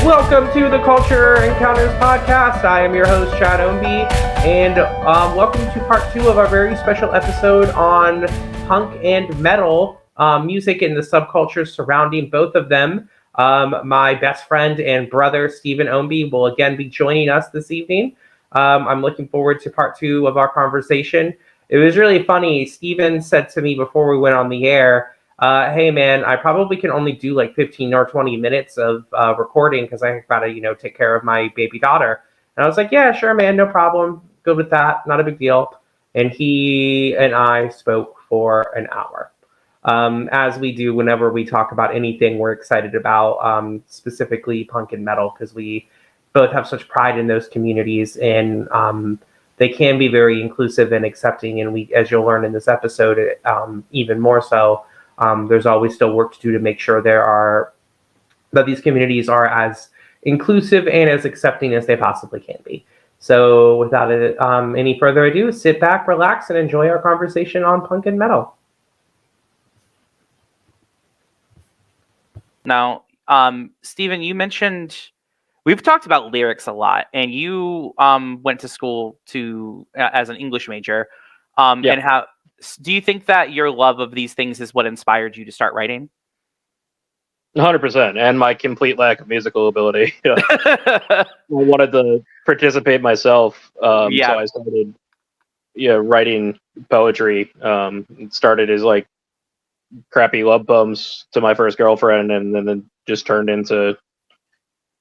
Welcome to the Culture Encounters podcast. I am your host, Stephen Ownby, and welcome to part 2 of our very special episode on punk and metal music and the subcultures surrounding both of them. My best friend and brother, Stephen Ownby, will again be joining us this evening. I'm looking forward to part 2 of our conversation. It was really funny. Stephen said to me before we went on the air, hey man, I probably can only do like 15 or 20 minutes of recording because I gotta, take care of my baby daughter. And I was like, yeah, sure, man, no problem. Good with that. Not a big deal. And he and I spoke for an hour. As we do whenever we talk about anything we're excited about, specifically punk and metal, because we both have such pride in those communities, and they can be very inclusive and accepting. And we, as you'll learn in this episode, even more so. There's always still work to do to make sure that these communities are as inclusive and as accepting as they possibly can be. So without any further ado, sit back, relax, and enjoy our conversation on punk and metal. Now, Stephen, you mentioned we've talked about lyrics a lot, and you went to school as an English major. And how do you think that your love of these things is what inspired you to start writing? 100%, and my complete lack of musical ability. I wanted to participate myself, so I started writing poetry. It started as like crappy love poems to my first girlfriend, and then it just turned into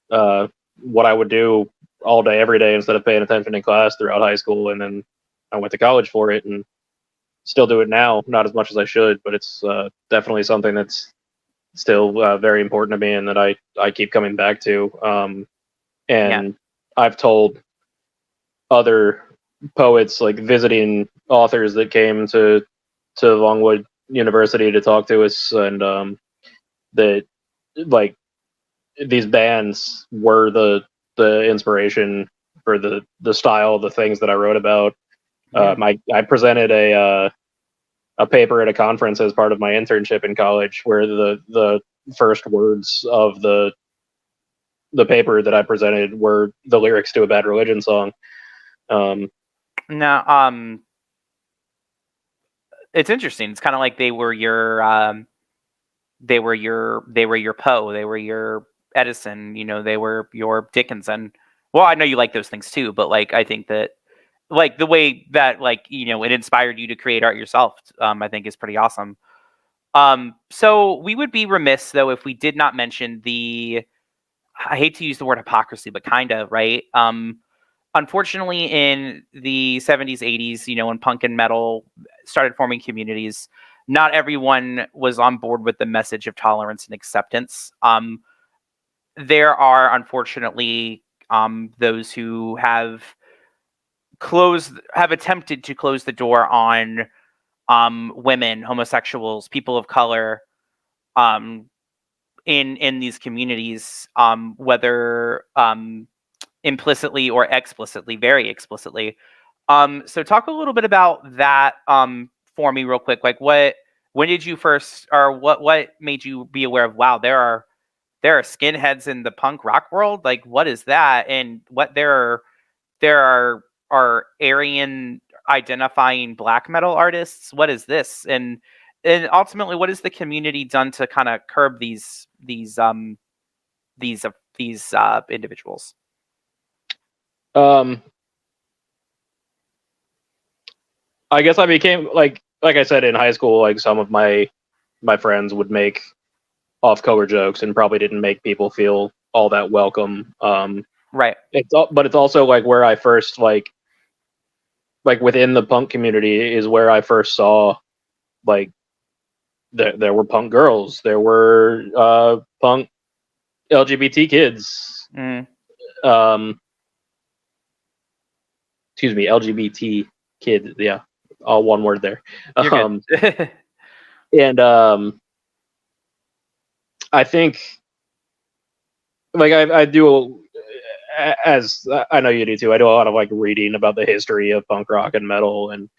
what I would do all day, every day, instead of paying attention in class throughout high school. And then I went to college for it, and still do it now. Not as much as I should, but it's definitely something that's still very important to me, and that I keep coming back to. I've told other poets, like visiting authors that came to Longwood University to talk to us, and that like these bands were the inspiration for the style, the things that I wrote about. I presented a paper at a conference as part of my internship in college, where the first words of the paper that I presented were the lyrics to a Bad Religion song. Now, it's interesting. It's kind of like they were your Poe, they were your Edison, they were your Dickinson. Well, I know you like those things too, but like I think that like the way that it inspired you to create art yourself, I think is pretty awesome. So we would be remiss though if we did not mention I hate to use the word hypocrisy, but kind of, right? Unfortunately, in the 70s, 80s, when punk and metal started forming communities, not everyone was on board with the message of tolerance and acceptance. There are unfortunately those who have attempted to close the door on women, homosexuals, people of color in these communities, whether implicitly or explicitly, very explicitly. So talk a little bit about that for me real quick. Like when did you first, or what made you be aware of, wow, there are skinheads in the punk rock world? Like, what is that? And what there are Aryan identifying black metal artists? What is this? And ultimately, what has the community done to kind of curb these individuals? I guess I became like I said, in high school, like some of my friends would make off-color jokes and probably didn't make people feel all that welcome. Right. But it's also like where I first like within the punk community is where I first saw like there were punk girls, there were punk LGBT kids. Excuse me, LGBT kid. Yeah, all one word there. And I think like I do, as I know you do too, I do a lot of like reading about the history of punk rock and metal, and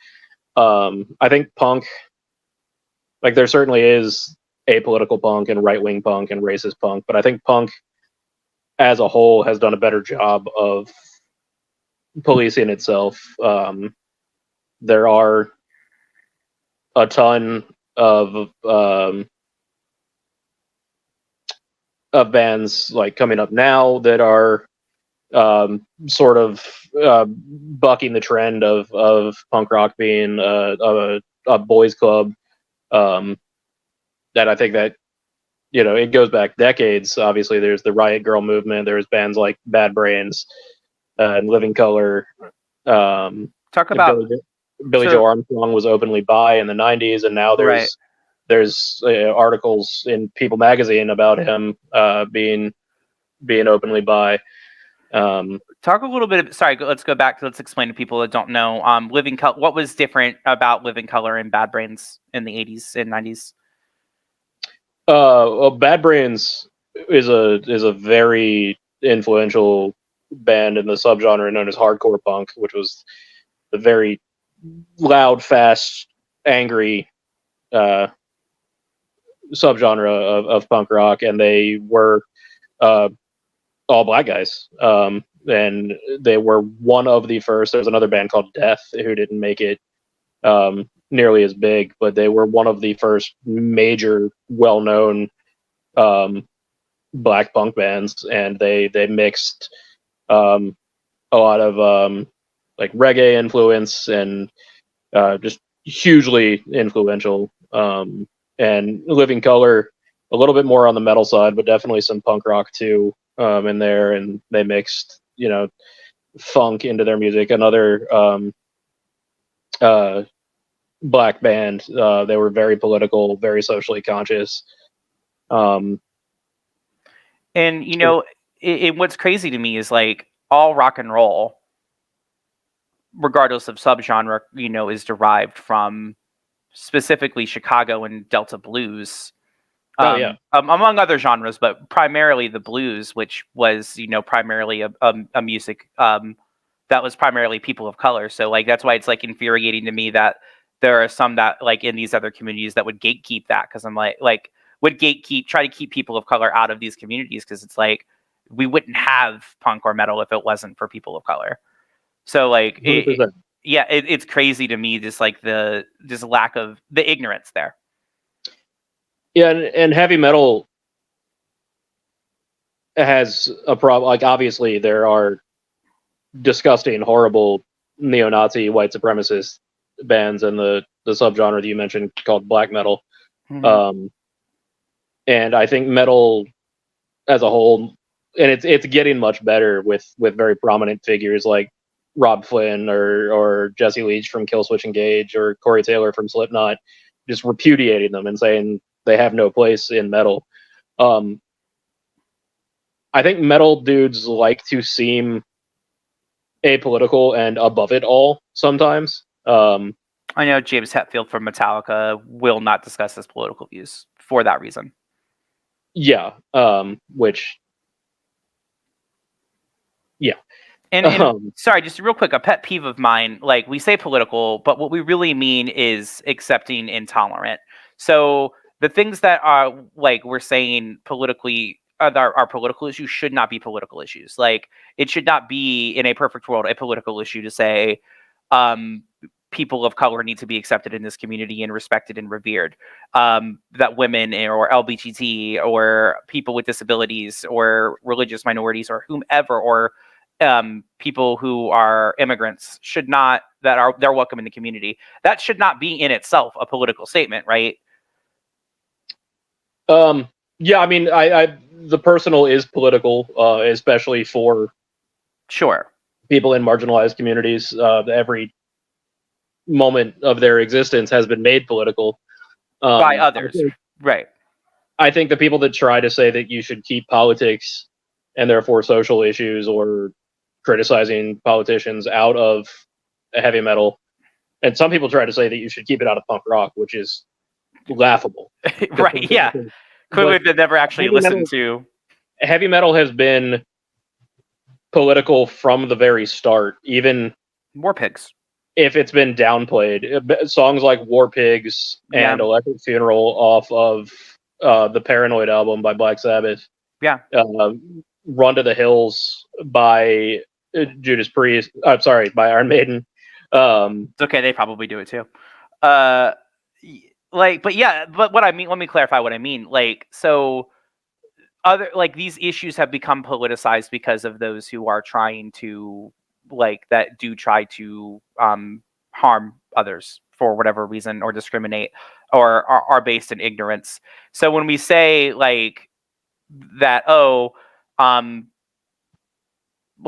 I think punk, like there certainly is apolitical punk and right-wing punk and racist punk, but I think punk as a whole has done a better job of policing itself. There are a ton of bands like coming up now that are sort of bucking the trend of punk rock being a boys club. That I think that, you know, it goes back decades. Obviously, there's the Riot Girl movement. There's bands like Bad Brains and Living Color. Talk about Billy Joe Armstrong was openly bi in the '90s, and now there's articles in People magazine about him being openly bi. Talk a little bit. Sorry, let's go back. Let's explain to people that don't know. Living Color. What was different about Living Color and Bad Brains in the '80s and '90s? Well, Bad Brains is a very influential band in the subgenre known as hardcore punk, which was the very loud, fast, angry subgenre of punk rock, and they were all black guys. And they were one of the first. There's another band called Death who didn't make it nearly as big, but they were one of the first major, well-known black punk bands, and they mixed a lot of like reggae influence and just hugely influential. And Living Color, a little bit more on the metal side, but definitely some punk rock too in there, and they mixed, you know, funk into their music. Another black band. They were very political, very socially conscious. And you know, what's crazy to me is like all rock and roll, regardless of subgenre, you know, is derived from specifically Chicago and Delta blues. Among other genres, but primarily the blues, which was, you know, primarily a music that was primarily people of color. So like that's why it's like infuriating to me that there are some that like in these other communities that would gatekeep that, because I'm like would try to keep people of color out of these communities, because it's like we wouldn't have punk or metal if it wasn't for people of color. So like it's crazy to me, just like this lack of the ignorance there. Yeah, and heavy metal has a problem. Like, obviously, there are disgusting, horrible neo-Nazi white supremacist bands in the subgenre that you mentioned called black metal. Mm-hmm. And I think metal as a whole, and it's getting much better with very prominent figures like Rob Flynn or Jesse Leach from Killswitch Engage or Corey Taylor from Slipknot, just repudiating them and saying they have no place in metal. I think metal dudes like to seem apolitical and above it all sometimes. I know James Hetfield from Metallica will not discuss his political views for that reason. Yeah, which... Yeah. And sorry, just real quick, a pet peeve of mine, like we say political, but what we really mean is accepting and tolerant. So the things that are like we're saying politically are political issues should not be political issues. Like it should not be, in a perfect world, a political issue to say people of color need to be accepted in this community and respected and revered. That women or LGBT or people with disabilities or religious minorities or whomever or people who are immigrants they're welcome in the community. That should not be in itself a political statement, right? Yeah, I mean, the personal is political, especially for people in marginalized communities. Every moment of their existence has been made political by others, right? I think the people that try to say that you should keep politics and therefore social issues or criticizing politicians out of heavy metal, and some people try to say that you should keep it out of punk rock, which is laughable. Right? Yeah. Clearly, they never actually listened to. Heavy metal has been political from the very start, even War Pigs. If it's been downplayed. Songs like War Pigs and Electric Funeral off of the Paranoid album by Black Sabbath. Yeah. Run to the Hills by Judas Priest. I'm sorry, by Iron Maiden. It's okay. They probably do it too. But what I mean, let me clarify what I mean. Like, so these issues have become politicized because of those who are trying to try to harm others for whatever reason, or discriminate, or are based in ignorance. So when we say like that, let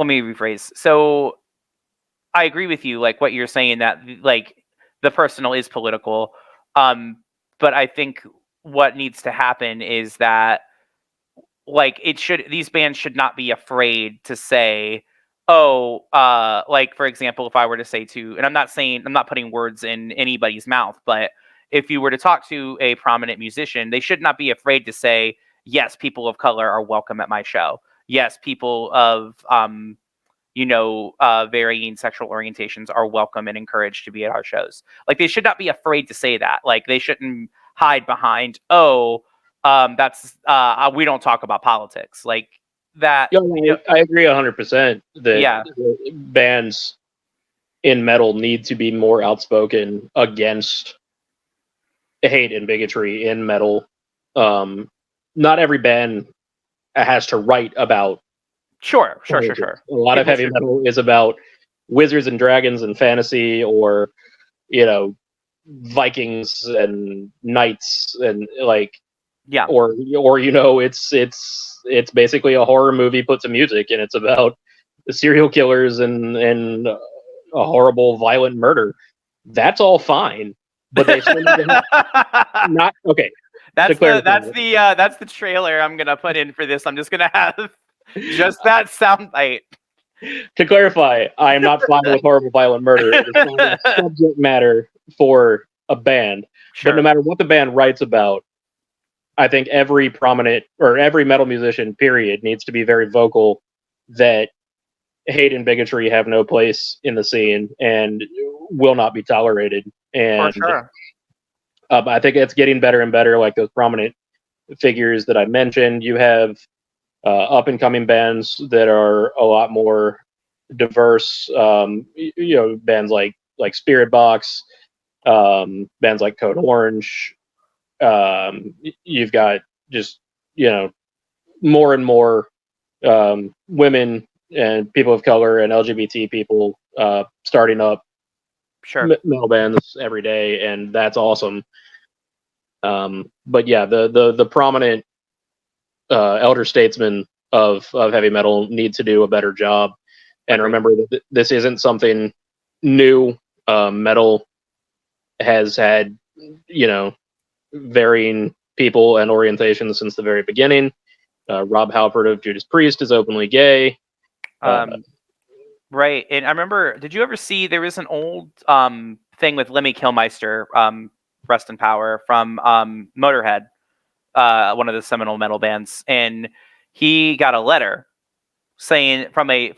me rephrase. So I agree with you, like what you're saying, that like the personal is political. But I think what needs to happen is that these bands should not be afraid to say, like for example, if I were to say and I'm not putting words in anybody's mouth, but if you were to talk to a prominent musician, they should not be afraid to say, yes, people of color are welcome at my show. Yes, people of varying sexual orientations are welcome and encouraged to be at our shows. Like, they should not be afraid to say that. Like, they shouldn't hide behind, that's we don't talk about politics like that. I agree 100% Yeah. that bands in metal need to be more outspoken against hate and bigotry in metal. Not every band has to write about. Sure. A lot of heavy metal is about wizards and dragons and fantasy, or Vikings and knights, and like, yeah, or it's basically a horror movie put to music, and it's about serial killers and a horrible violent murder. That's all fine, but they still need to have, not okay. That's the trailer I'm gonna put in for this. I'm just gonna have just that sound bite. To clarify, I am not fine with horrible violent murder. It's not a subject matter for a band. Sure. But no matter what the band writes about, I think every prominent or every metal musician, period, needs to be very vocal that hate and bigotry have no place in the scene and will not be tolerated. And for sure. I think it's getting better and better. Like those prominent figures that I mentioned, you have up and coming bands that are a lot more diverse. Bands like Spirit Box, bands like Code Orange. You've got just more and more women and people of color and LGBT people starting up metal bands every day, and that's awesome. But yeah, the prominent elder statesmen of heavy metal need to do a better job. And remember that this isn't something new. Metal has had, varying people and orientations since the very beginning. Rob Halford of Judas Priest is openly gay. Right. And I remember, did you ever see, there was an old thing with Lemmy Kilmister, rest in power, from Motorhead, one of the seminal metal bands, and he got a letter saying from a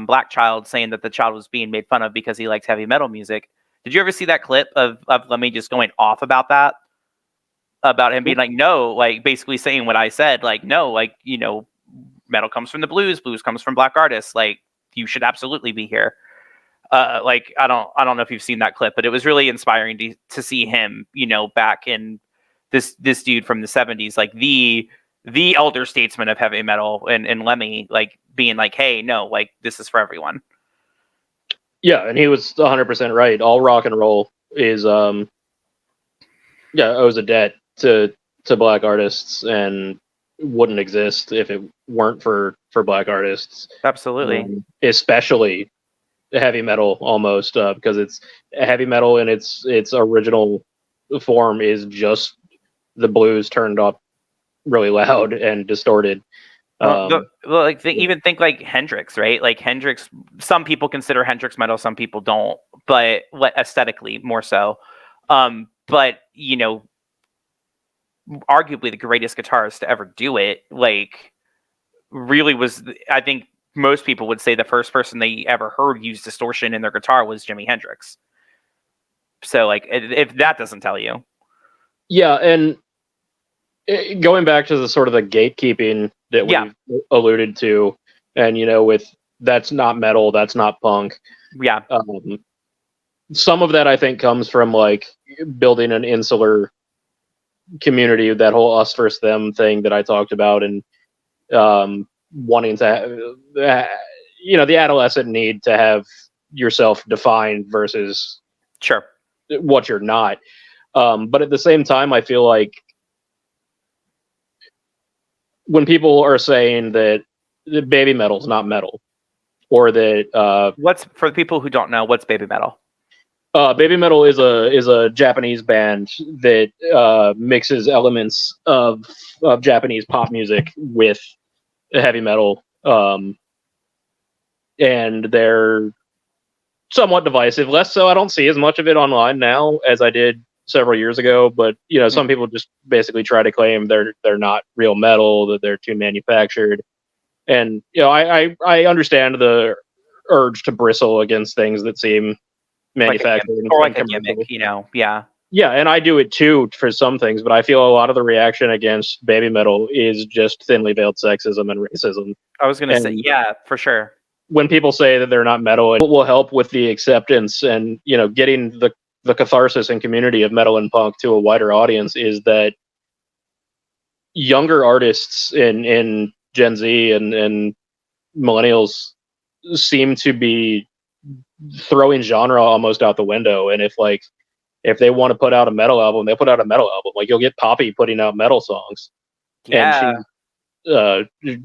black child saying that the child was being made fun of because he liked heavy metal music. Did you ever see that clip of Lemmy just going off about that? About him being like, no, like basically saying what I said, like, no, like, metal comes from the blues comes from black artists, like, you should absolutely be here. Like, I don't know if you've seen that clip, but it was really inspiring to see him, back in this dude from the 70s, like the elder statesman of heavy metal, and Lemmy, like, being like, hey, no, like, this is for everyone. Yeah, and he was 100% right. All rock and roll is owes a debt to black artists, and wouldn't exist if it weren't for black artists. Absolutely. Especially heavy metal, almost, because it's heavy metal in its original form is just the blues turned up really loud and distorted. Even think like Hendrix, right? Like Hendrix, some people consider Hendrix metal, some people don't, but aesthetically more so. But arguably the greatest guitarist to ever do it, like, really was, I think most people would say the first person they ever heard use distortion in their guitar was Jimi Hendrix. So, like, if that doesn't tell you. Yeah, and going back to the sort of the gatekeeping that we've alluded to, and with that's not metal, that's not punk. Yeah. Some of that I think comes from like building an insular community, that whole us versus them thing that I talked about, and wanting to, the adolescent need to have yourself defined versus Sure. what you're not. But at the same time, I feel like when people are saying that baby metal's not metal, or that what's, for the people who don't know, what's baby metal? Baby metal is a Japanese band that mixes elements of Japanese pop music with heavy metal, and they're somewhat divisive. Less so, I don't see as much of it online now as I did several years ago. But some people just basically try to claim they're not real metal, that they're too manufactured. And I understand the urge to bristle against things that seem manufactured like a gimmick, Yeah, and I do it too for some things, but I feel a lot of the reaction against baby metal is just thinly veiled sexism and racism. I was gonna say, yeah, for sure. When people say that they're not metal, it will help with the acceptance and getting the catharsis and community of metal and punk to a wider audience, is that younger artists in Gen Z and millennials seem to be throwing genre almost out the window. And if they want to put out a metal album, they put out a metal album. Like, you'll get Poppy putting out metal songs, and she's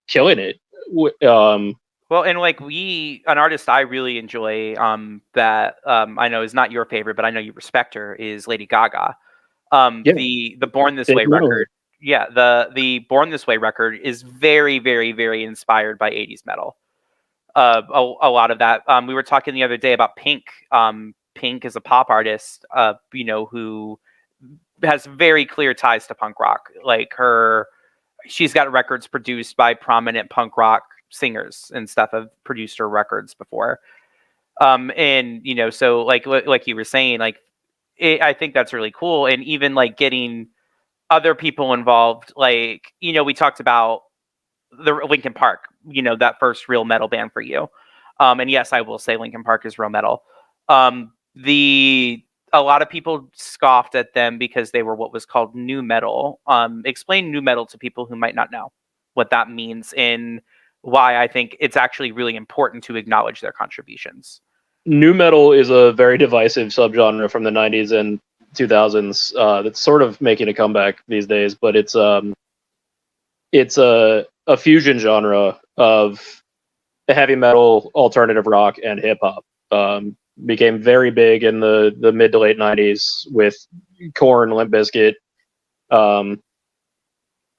killing it. Well, and like an artist I really enjoy, that I know is not your favorite, but I know you respect her, is Lady Gaga. The Born This Way record. Yeah, the Born This Way record is very, very, very inspired by 80s metal. A lot of that. We were talking the other day about Pink. Pink is a pop artist, who has very clear ties to punk rock. Like, she's got records produced by prominent punk rock singers and stuff. Have produced her records before. And so like you were saying, like, I think that's really cool. And even like getting other people involved, like, we talked about the Linkin Park, that first real metal band for you. And yes, I will say Linkin Park is real metal. A lot of people scoffed at them because they were what was called nu metal. Explain nu metal to people who might not know what that means, and why I think it's actually really important to acknowledge their contributions. Nu metal is a very divisive subgenre from the 90s and 2000s that's sort of making a comeback these days, but it's a fusion genre of heavy metal, alternative rock, and hip hop. Became very big in the mid to late 90s with Korn, Limp Bizkit,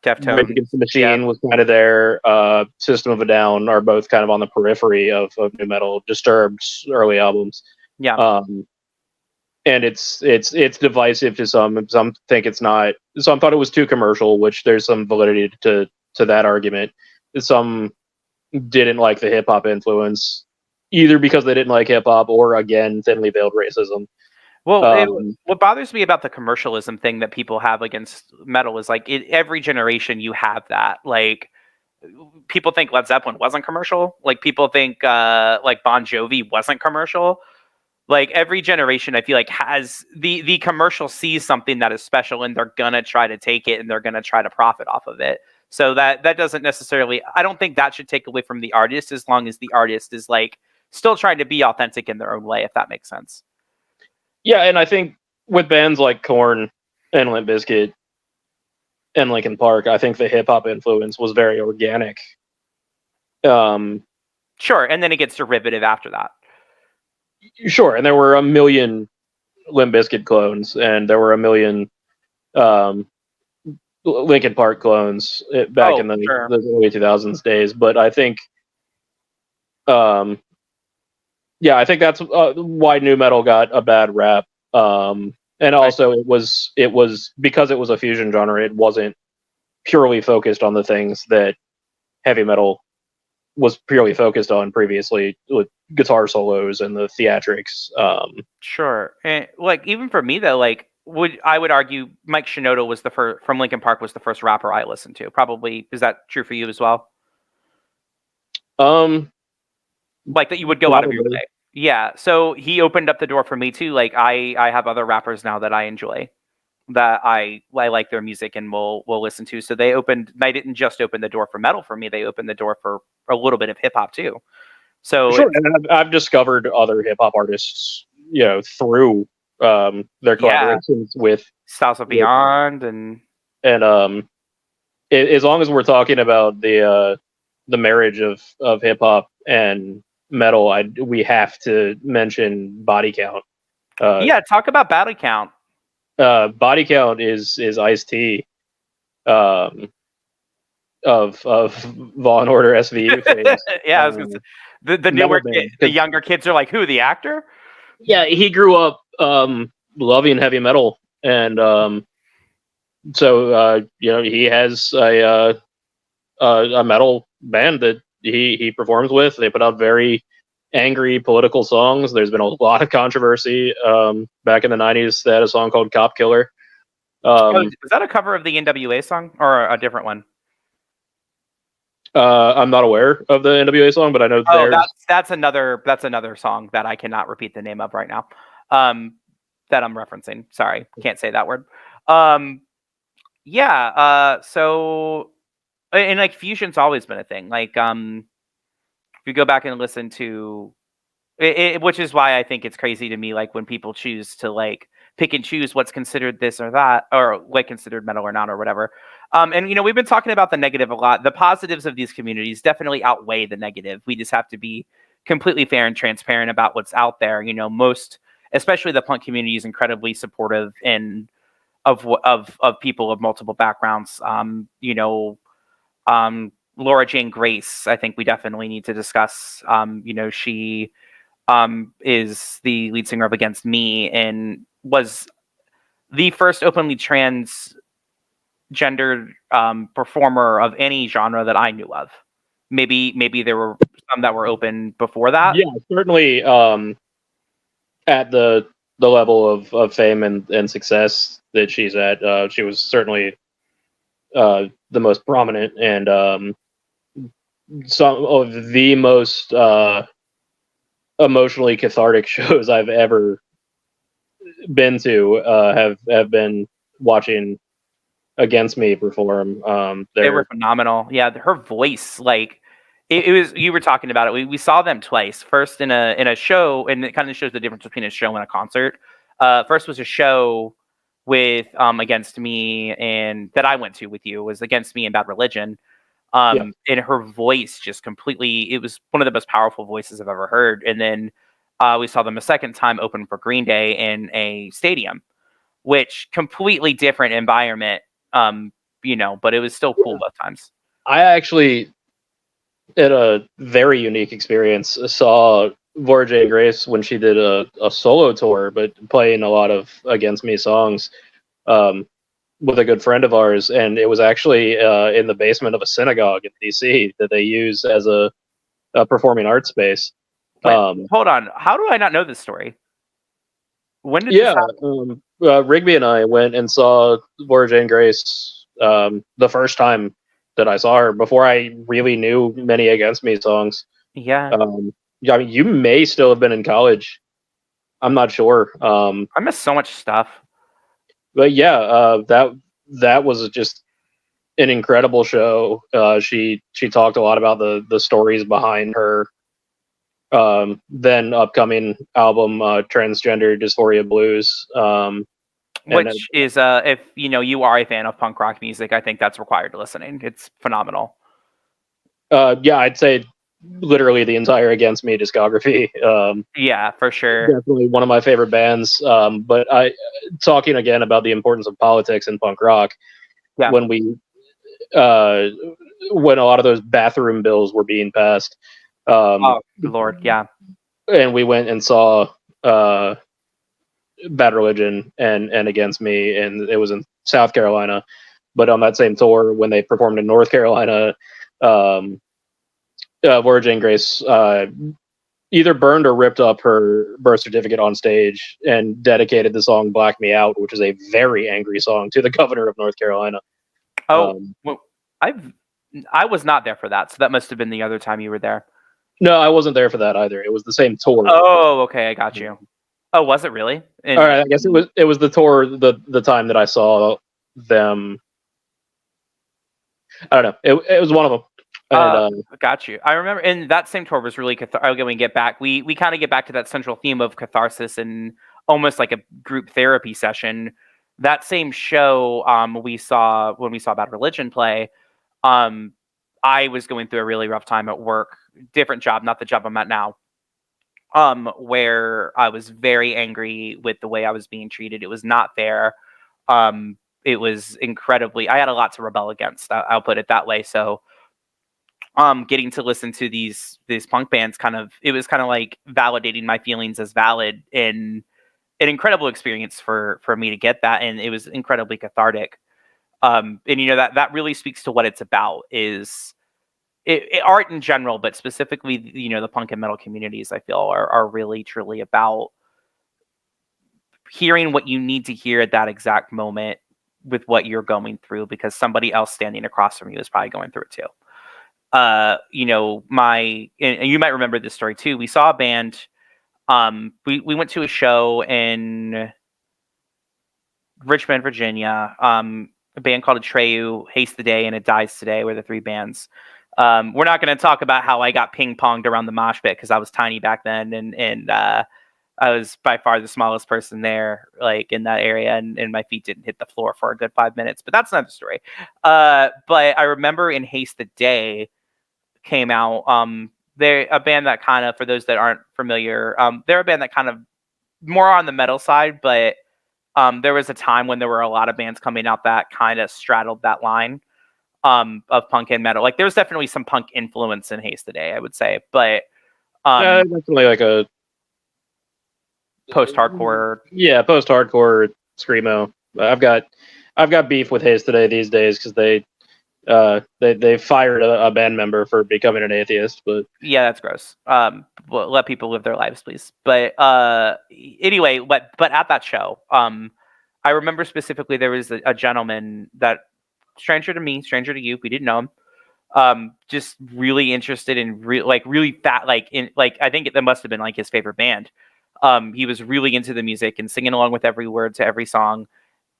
Deftones. Rage Against the Machine was kind of there. System of a Down are both kind of on the periphery of nu metal. Disturbed's early albums. Yeah. And it's divisive to some. Some think it's not. Some thought it was too commercial, which there's some validity to that argument. Some didn't like the hip hop influence, either because they didn't like hip hop, or again, thinly veiled racism. Well, what bothers me about the commercialism thing that people have against metal is like, every generation you have that. Like, people think Led Zeppelin wasn't commercial. Like, people think like Bon Jovi wasn't commercial. Like, every generation, I feel like, has the commercial sees something that is special, and they're gonna try to take it, and they're gonna try to profit off of it. So that doesn't necessarily, I don't think that should take away from the artist, as long as the artist is like still trying to be authentic in their own way, if that makes sense. Yeah, and I think with bands like Korn and Limp Bizkit and Linkin Park, I think the hip hop influence was very organic. Sure, and then it gets derivative after that. Sure, and there were a million Limp Bizkit clones, and there were a million Linkin Park clones back in the early 2000s days. But I think, I think that's why nu metal got a bad rap. And also, it was because it was a fusion genre. It wasn't purely focused on the things that heavy metal was purely focused on previously, with guitar solos and the theatrics. Sure, and like, even for me though, like, I would argue Mike Shinoda was the first from Linkin Park was the first rapper I listened to. Probably is that true for you as well? Like that you would go out of your Probably. way. Yeah. So he opened up the door for me too. Like I have other rappers now that I enjoy that I like their music and will listen to. So they didn't just open the door for metal for me. They opened the door for a little bit of hip hop too. So Sure, and I've discovered other hip hop artists, through their yeah, collaborations with Styles of with Beyond and and as long as we're talking about the marriage of hip hop and metal, we have to mention Body Count. yeah, talk about Battle Count. Body Count is Ice-T, um, of Law and Order SVU phase. Yeah, I was gonna say the Metal newer band. the younger kids are like, who, the actor? Yeah, he grew up loving heavy metal, and so he has a metal band that he performs with. They put out very angry political songs. There's been a lot of controversy back in the '90s. They had a song called "Cop Killer." Is that a cover of the NWA song or a different one? I'm not aware of the NWA song, but I know Oh, there's that's another song that I cannot repeat the name of right now. That I'm referencing. Sorry, can't say that word. Yeah. So, and like fusion's always been a thing. Like, if you go back and listen to which is why I think it's crazy to me, like when people choose to like pick and choose what's considered this or that, or like considered metal or not, or whatever. And we've been talking about the negative a lot. The positives of these communities definitely outweigh the negative. We just have to be completely fair and transparent about what's out there. Especially the punk community is incredibly supportive and of people of multiple backgrounds. Laura Jane Grace, I think we definitely need to discuss. She is the lead singer of Against Me and was the first openly transgendered performer of any genre that I knew of. Maybe there were some that were open before that. Yeah, certainly at the level of fame and success that she's at. She was certainly the most prominent and some of the most emotionally cathartic shows I've ever been to have been watching Against Me perform. They were phenomenal. Yeah, her voice, like it was. You were talking about it. We saw them twice. First in a show, and it kind of shows the difference between a show and a concert. First was a show with Against Me, and that I went to with you. It was Against Me and Bad Religion. And her voice just completely. It was one of the most powerful voices I've ever heard. And then we saw them a second time open for Green Day in a stadium, which completely different environment. But it was still cool both times. I actually, in a very unique experience, saw Laura Jane Grace when she did a solo tour, but playing a lot of Against Me songs with a good friend of ours, and it was actually in the basement of a synagogue in DC that they use as a performing arts space. Wait, hold on, how do I not know this story? When did this happen? Rigby and I went and saw Laura Jane Grace the first time that I saw her before I really knew many Against Me songs. Yeah. I mean, you may still have been in college. I'm not sure. I missed so much stuff. But yeah, that was just an incredible show. She talked a lot about the stories behind her then upcoming album, Transgender Dysphoria Blues. Which is if you are a fan of punk rock music, I think that's required listening. It's phenomenal. Yeah, I'd say literally the entire Against Me discography. Yeah, for sure. Definitely one of my favorite bands. But talking again about the importance of politics in punk rock, when when a lot of those bathroom bills were being passed. Oh Lord, yeah. And we went and saw Bad Religion and Against Me, and it was in South Carolina. But on that same tour, when they performed in North Carolina, Laura Jane Grace either burned or ripped up her birth certificate on stage and dedicated the song "Black Me Out," which is a very angry song, to the governor of North Carolina. Oh, well, I was not there for that, so that must have been the other time you were there. No, I wasn't there for that either. It was the same tour. Oh, okay, I got you. Oh, was it really? All right, I guess it was the tour the time that I saw them. I don't know. It was one of them. And, got you. I remember, and that same tour was really okay. We get back. We kind of get back to that central theme of catharsis and almost like a group therapy session. That same show, we saw when we saw Bad Religion play. I was going through a really rough time at work. Different job, not the job I'm at now. Where I was very angry with the way I was being treated. It was not fair. It was incredibly. I had a lot to rebel against. I'll put it that way. So. Getting to listen to these punk bands it was kind of like validating my feelings as valid, and an incredible experience for me to get that, and it was incredibly cathartic. And that really speaks to what it's about, is art in general, but specifically the punk and metal communities, I feel are really truly about hearing what you need to hear at that exact moment with what you're going through, because somebody else standing across from you is probably going through it too. And you might remember this story too. We saw a band. We went to a show in Richmond, Virginia. A band called Atreyu, Haste the Day, and It Dies Today were the three bands. We're not going to talk about how I got ping ponged around the mosh pit because I was tiny back then, and I was by far the smallest person there, like in that area, and my feet didn't hit the floor for a good 5 minutes. But that's another story. But I remember in Haste the Day came out. They're a band that kind of, for those that aren't familiar, they're a band that kind of more on the metal side, but there was a time when there were a lot of bands coming out that kind of straddled that line of punk and metal. Like there was definitely some punk influence in Haste Today, I would say, but definitely like a post-hardcore. Yeah, post-hardcore screamo. I've got beef with Haste Today these days because they fired a band member for becoming an atheist. But yeah, that's gross. Well, let people live their lives, please. But anyway, but at that show, I remember specifically there was a gentleman that, stranger to me, stranger to you, we didn't know him. Just really interested in really fat, I think that must have been like his favorite band. He was really into the music and singing along with every word to every song.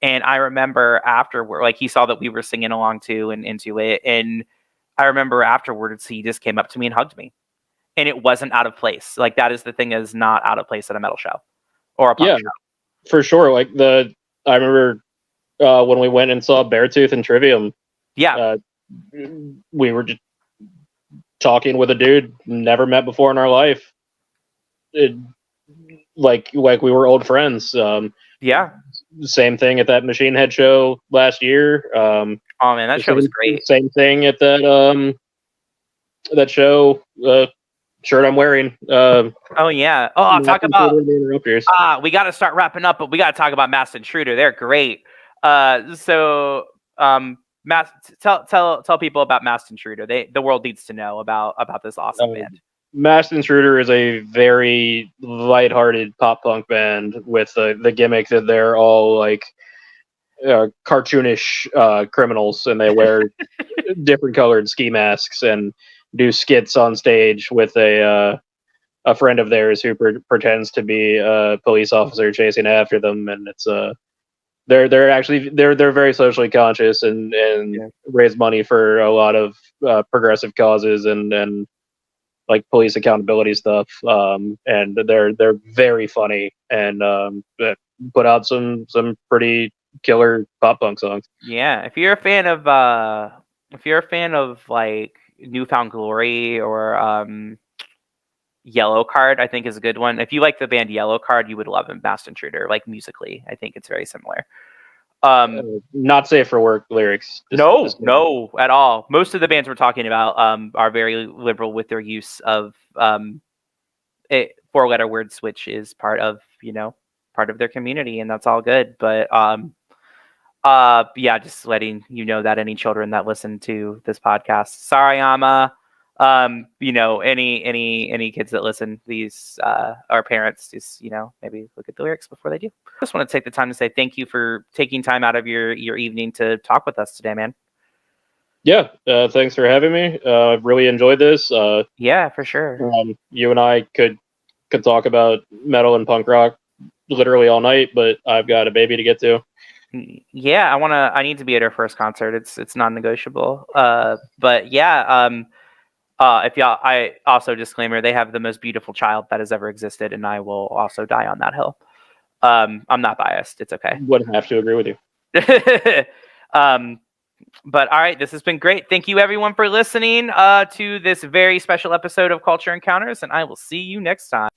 And I remember afterward, like he saw that we were singing along too and into it. And I remember afterwards, he just came up to me and hugged me, and it wasn't out of place. Like that is the thing, is not out of place at a metal show or a punk show. For sure. Like I remember when we went and saw Beartooth and Trivium. Yeah. We were just talking with a dude never met before in our life. Like we were old friends. Yeah. Same thing at that Machine Head show last year. Oh man, that show was great. Same thing at that show. Shirt I'm wearing. Oh yeah. Oh, I'll talk about. We got to start wrapping up, but we got to talk about Masked Intruder. They're great. So tell people about Masked Intruder. The world needs to know about this awesome band. Masked Intruder is a very lighthearted pop punk band with the gimmick that they're all like cartoonish criminals, and they wear different colored ski masks and do skits on stage with a friend of theirs who pretends to be a police officer chasing after them, and it's they're very socially conscious and raise money for a lot of progressive causes and like police accountability stuff, and they're very funny and put out some pretty killer pop punk songs. Yeah, if you're a fan of like Newfound Glory or Yellow Card, I think is a good one. If you like the band Yellow Card, you would love Masked Intruder. Like musically, I think it's very similar. Not safe for work lyrics. No, at all. Most of the bands we're talking about are very liberal with their use of 4-letter words, which is part of their community, and that's all good. But yeah, just letting you know that any children that listen to this podcast, sorry, Amma, Any kids that listen, these our parents, just maybe look at the lyrics before they do. Just want to take the time to say thank you for taking time out of your evening to talk with us today, man. Yeah, thanks for having me. I've really enjoyed this. Yeah, for sure. You and I could talk about metal and punk rock literally all night, but I've got a baby to get to. Yeah, I need to be at her first concert. It's non-negotiable. But yeah, if y'all, I also disclaimer, they have the most beautiful child that has ever existed, and I will also die on that hill. I'm not biased. It's okay. Wouldn't have to agree with you. But all right, this has been great. Thank you everyone for listening to this very special episode of Culture Encounters, and I will see you next time.